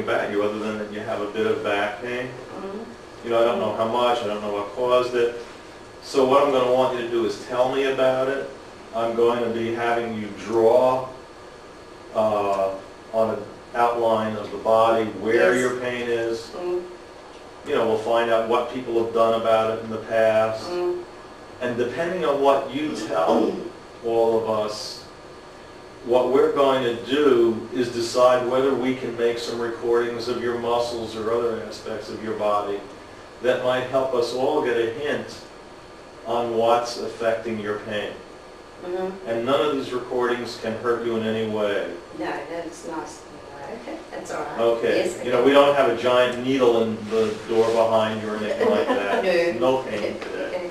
about you other than that you have a bit of back pain. Mhm. You know, I don't know how much, I don't know what caused it. So what I'm going to want you to do is tell me about it. I'm going to be having you draw on an outline of the body where Yes. your pain is. Mm, You know, we'll find out what people have done about it in the past. mm, And depending on what you tell all of us, what we're going to do is decide whether we can make some recordings of your muscles or other aspects of your body that might help us all get a hint on what's affecting your pain. mhm. And none of these recordings can hurt you in any way. No, that's nice. Okay, that's all right. Okay, Yes, you know, we don't have a giant needle in the door behind you or anything like that. No. No pain today. Okay.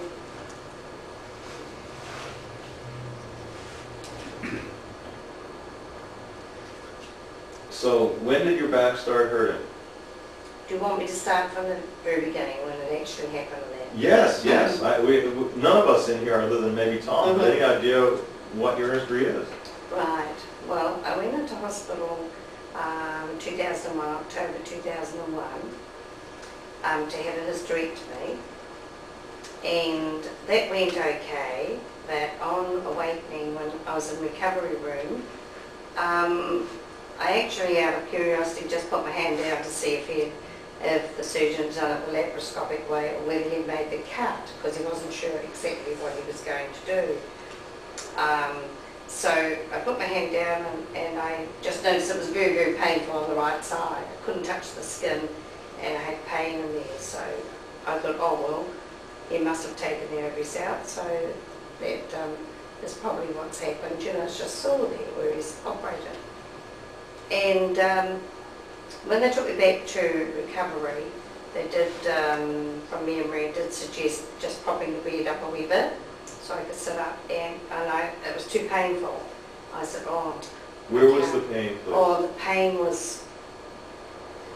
So when did your back start hurting? Do you want me to start from the very beginning when it actually happened then? Yes, yes. None of us in here, other than maybe Tom, have any idea what your history is. Right. Well, I went into hospital 2001, October 2001, to have a hysterectomy, and that went okay. But on awakening, when I was in recovery room, I actually, out of curiosity, just put my hand down to see if the surgeon had done it the laparoscopic way or whether he'd made the cut, because he wasn't sure exactly what he was going to do. So I put my hand down and I just noticed it was very, very painful on the right side. I couldn't touch the skin and I had pain in there. So I thought, oh well, he must have taken the ovaries out, so that is probably what's happened. You know, it's just sore there where he's operated. And when they took me back to recovery, they did, from memory, did suggest just propping the bed up a wee bit so I could sit up, and it was too painful. I said, oh. Where was the pain, please? Oh, the pain was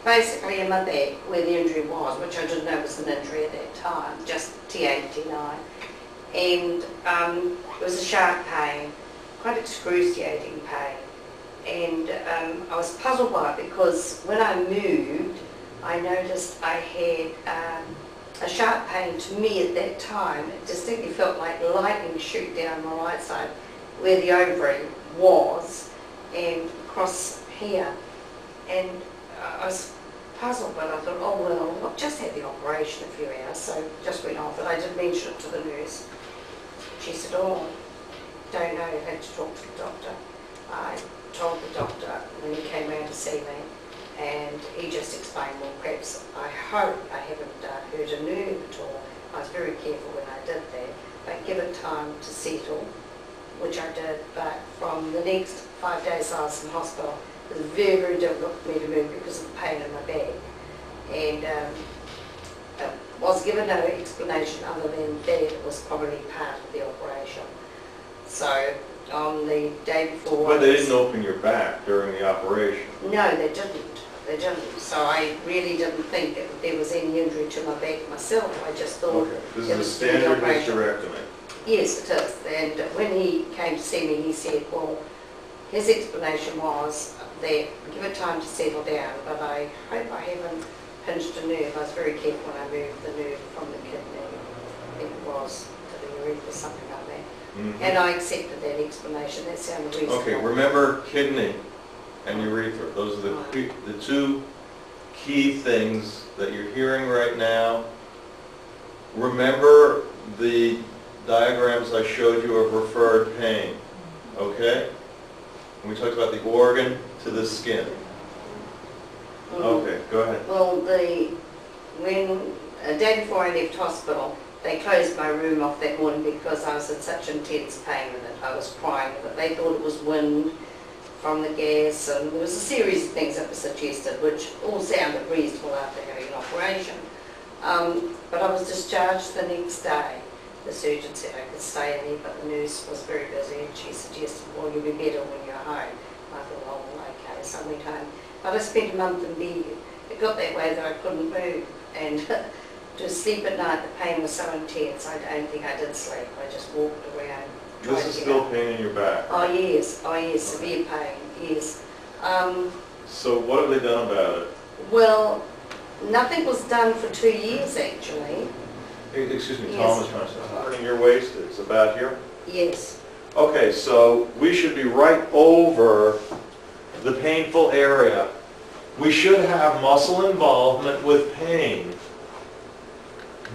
basically in my back where the injury was, which I didn't know was an injury at that time, just T89. And it was a sharp pain, quite excruciating pain. And I was puzzled by it because when I moved, I noticed I had a sharp pain to me at that time. It distinctly felt like lightning shoot down my right side where the ovary was and across here. And I was puzzled, but I thought, oh well, I've just had the operation a few hours, so just went off. But I did mention it to the nurse. She said, oh, don't know, you had to talk to the doctor. I told the doctor when he came around to see me, and he just explained, well, perhaps I hope I haven't hurt a nerve at all. I was very careful when I did that, but give it time to settle, which I did. But from the next 5 days I was in hospital, it was very, very difficult for me to move because of the pain in my back. And was given no explanation other than that it was probably part of the operation. So on the day before... But they didn't open your back during the operation. No, they didn't. They didn't. So I really didn't think that there was any injury to my back myself. I just thought... Okay, this it is a was standard the operation. hysterectomy. Yes, it is. And when he came to see me, he said, well, his explanation was that give it time to settle down, but I hope I haven't pinched a nerve. I was very careful when I moved the nerve from the kidney. I think it was to the urethra, something like that. Mm-hmm. And I accepted that explanation. That sounded reasonable. Okay, remember kidney and urethra. Those are the two key things that you're hearing right now. Remember the diagrams I showed you of referred pain, okay? And we talked about the organ to the skin. Okay, go ahead. Well, when a day before I left hospital, they closed my room off that morning because I was in such intense pain with it. I was crying with it. They thought it was wind from the gas, and there was a series of things that were suggested, which all sounded reasonable after having an operation. But I was discharged the next day. The surgeon said I could stay in there, but the nurse was very busy, and she suggested, well, you'll be better when you're home. I thought, oh, well, okay, so I went home. But I spent a month in bed. It got that way that I couldn't move, and to sleep at night, the pain was so intense, I don't think I did sleep. I just walked around. This is still pain in your back. Oh yes, severe pain, yes. So what have they done about it? Well, nothing was done for 2 years actually. Excuse me, Tom Yes. was trying to say, turning your waist, it's about here? Yes. Okay, so we should be right over the painful area. We should have muscle involvement with pain,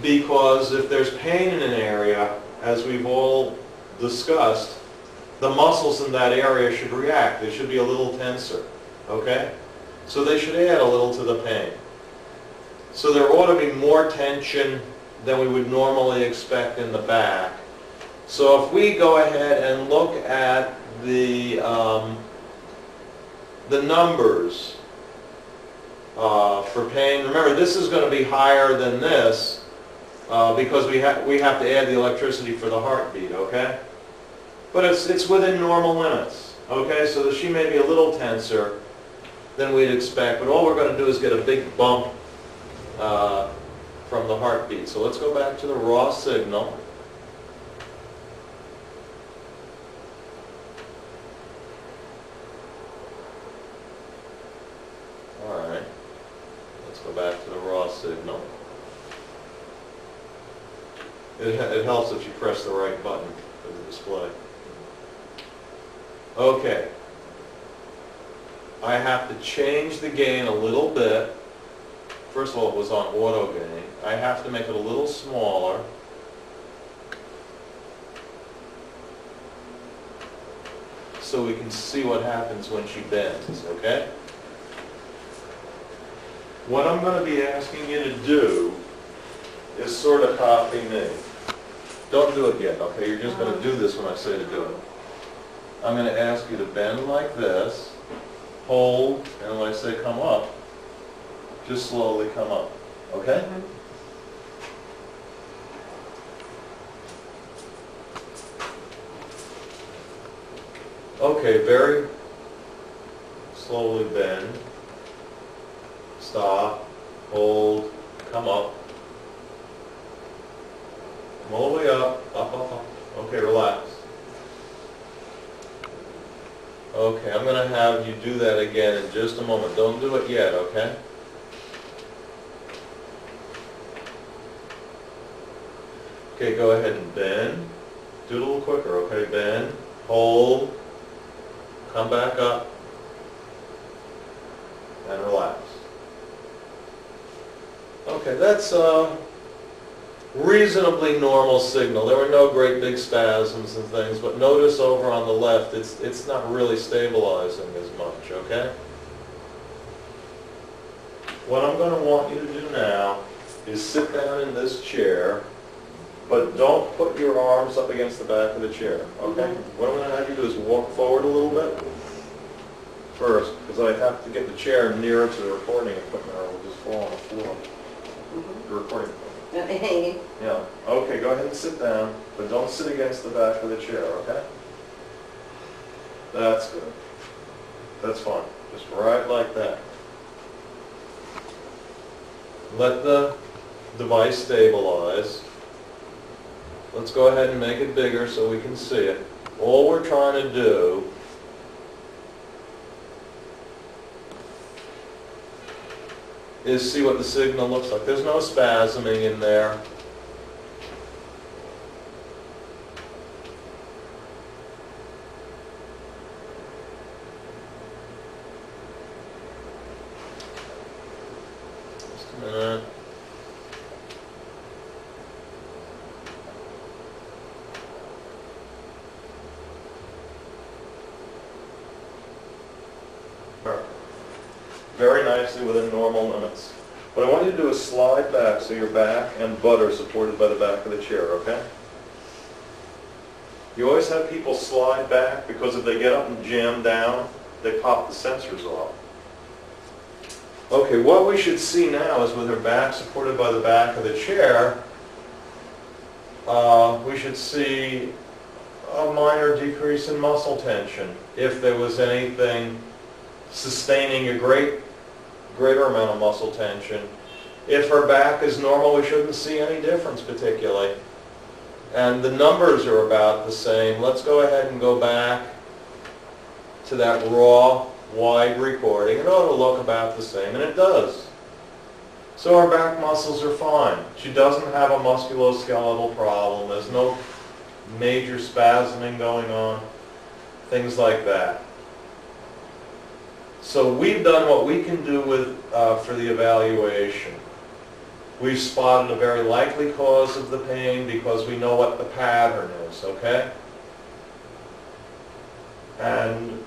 because if there's pain in an area, as we've all discussed, the muscles in that area should react. They should be a little tenser, okay? So they should add a little to the pain. So there ought to be more tension than we would normally expect in the back. So if we go ahead and look at the numbers for pain, remember this is going to be higher than this because we have to add the electricity for the heartbeat, okay? But it's within normal limits, okay? So she may be a little tenser than we'd expect, but all we're going to do is get a big bump from the heartbeat. So let's go back to the raw signal. All right, let's go back to the raw signal. It helps if you press the right button for the display. Okay. I have to change the gain a little bit. First of all, it was on auto gain. I have to make it a little smaller. So we can see what happens when she bends, okay? What I'm going to be asking you to do is sort of copy me. Don't do it yet, okay? You're just going to do this when I say to do it. I'm going to ask you to bend like this, hold, and when I say come up, just slowly come up, okay? Okay, very slowly bend, stop, hold, come up. Come all the way up, up, up, up. Okay, relax. Okay, I'm going to have you do that again in just a moment. Don't do it yet, okay? Okay, go ahead and bend. Do it a little quicker, okay? Bend, hold, come back up, and relax. Okay, that's reasonably normal signal. There were no great big spasms and things, but notice over on the left, it's not really stabilizing as much, okay? What I'm going to want you to do now is sit down in this chair, but don't put your arms up against the back of the chair, okay? What I'm going to have you do is walk forward a little bit first, because I have to get the chair nearer to the recording equipment or it will just fall on the floor. The recording equipment. Yeah. Okay, go ahead and sit down, but don't sit against the back of the chair, okay? That's good. That's fine. Just right like that. Let the device stabilize. Let's go ahead and make it bigger so we can see it. All we're trying to do is see what the signal looks like. There's no spasming in there. Just a minute. Very nicely within normal limits. What I want you to do is slide back so your back and butt are supported by the back of the chair, okay? You always have people slide back because if they get up and jam down, they pop the sensors off. Okay, what we should see now is with her back supported by the back of the chair, we should see a minor decrease in muscle tension if there was anything sustaining a greater amount of muscle tension. If her back is normal, we shouldn't see any difference particularly. And the numbers are about the same. Let's go ahead and go back to that raw wide recording, and it ought to look about the same, and it does. So her back muscles are fine. She doesn't have a musculoskeletal problem. There's no major spasming going on, things like that. So we've done what we can do with for the evaluation. We've spotted a very likely cause of the pain because we know what the pattern is, okay? And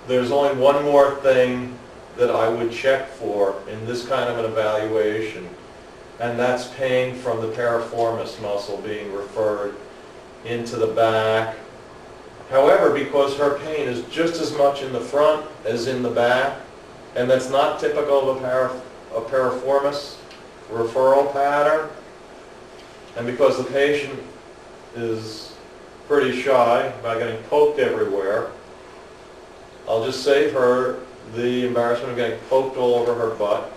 there's only one more thing that I would check for in this kind of an evaluation, and that's pain from the piriformis muscle being referred into the back. However, because her pain is just as much in the front as in the back, and that's not typical of a piriformis referral pattern, and because the patient is pretty shy about getting poked everywhere, I'll just save her the embarrassment of getting poked all over her butt.